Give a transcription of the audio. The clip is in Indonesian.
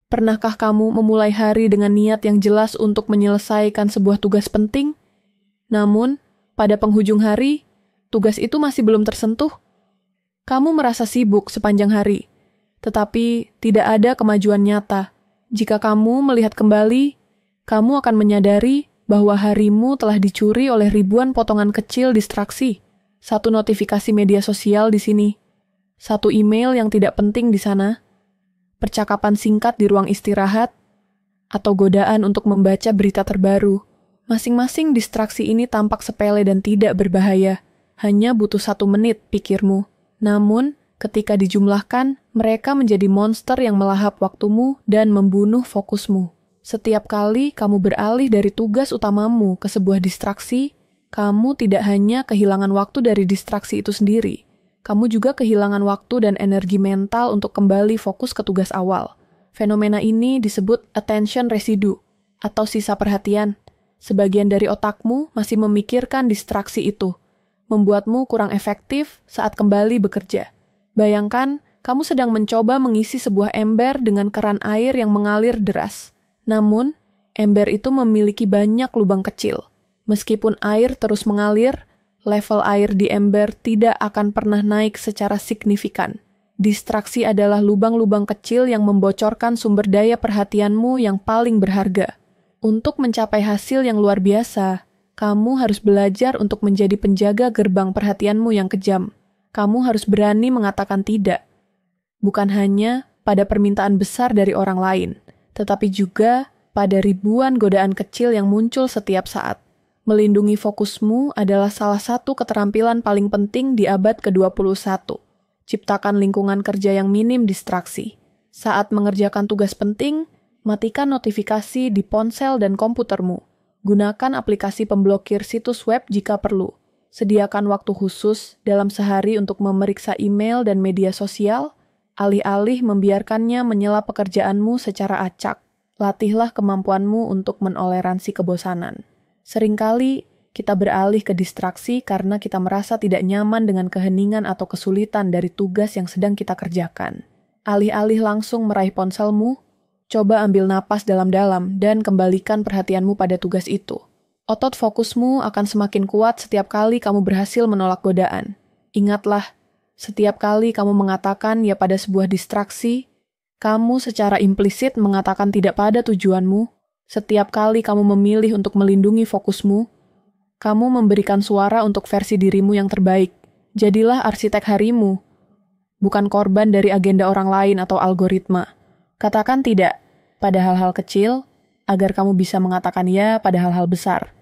Pernahkah kamu memulai hari dengan niat yang jelas untuk menyelesaikan sebuah tugas penting? Namun, pada penghujung hari, tugas itu masih belum tersentuh. Kamu merasa sibuk sepanjang hari, tetapi tidak ada kemajuan nyata. Jika kamu melihat kembali, kamu akan menyadari bahwa harimu telah dicuri oleh ribuan potongan kecil distraksi. Satu notifikasi media sosial di sini, satu email yang tidak penting di sana, percakapan singkat di ruang istirahat, atau godaan untuk membaca berita terbaru. Masing-masing distraksi ini tampak sepele dan tidak berbahaya. Hanya butuh 1 menit, pikirmu. Namun, ketika dijumlahkan, mereka menjadi monster yang melahap waktumu dan membunuh fokusmu. Setiap kali kamu beralih dari tugas utamamu ke sebuah distraksi, kamu tidak hanya kehilangan waktu dari distraksi itu sendiri, kamu juga kehilangan waktu dan energi mental untuk kembali fokus ke tugas awal. Fenomena ini disebut attention residue, atau sisa perhatian. Sebagian dari otakmu masih memikirkan distraksi itu, membuatmu kurang efektif saat kembali bekerja. Bayangkan, kamu sedang mencoba mengisi sebuah ember dengan keran air yang mengalir deras. Namun, ember itu memiliki banyak lubang kecil. Meskipun air terus mengalir, level air di ember tidak akan pernah naik secara signifikan. Distraksi adalah lubang-lubang kecil yang membocorkan sumber daya perhatianmu yang paling berharga. Untuk mencapai hasil yang luar biasa, kamu harus belajar untuk menjadi penjaga gerbang perhatianmu yang kejam. Kamu harus berani mengatakan tidak. Bukan hanya pada permintaan besar dari orang lain, tetapi juga pada ribuan godaan kecil yang muncul setiap saat. Melindungi fokusmu adalah salah satu keterampilan paling penting di abad ke-21. Ciptakan lingkungan kerja yang minim distraksi. Saat mengerjakan tugas penting, matikan notifikasi di ponsel dan komputermu. Gunakan aplikasi pemblokir situs web jika perlu. Sediakan waktu khusus dalam sehari untuk memeriksa email dan media sosial, alih-alih membiarkannya menyela pekerjaanmu secara acak. Latihlah kemampuanmu untuk menoleransi kebosanan. Seringkali kita beralih ke distraksi karena kita merasa tidak nyaman dengan keheningan atau kesulitan dari tugas yang sedang kita kerjakan. Alih-alih langsung meraih ponselmu, coba ambil napas dalam-dalam dan kembalikan perhatianmu pada tugas itu. Otot fokusmu akan semakin kuat setiap kali kamu berhasil menolak godaan. Ingatlah, setiap kali kamu mengatakan ya pada sebuah distraksi, kamu secara implisit mengatakan tidak pada tujuanmu. Setiap kali kamu memilih untuk melindungi fokusmu, kamu memberikan suara untuk versi dirimu yang terbaik. Jadilah arsitek harimu, bukan korban dari agenda orang lain atau algoritma. Katakan tidak pada hal-hal kecil, agar kamu bisa mengatakan ya pada hal-hal besar.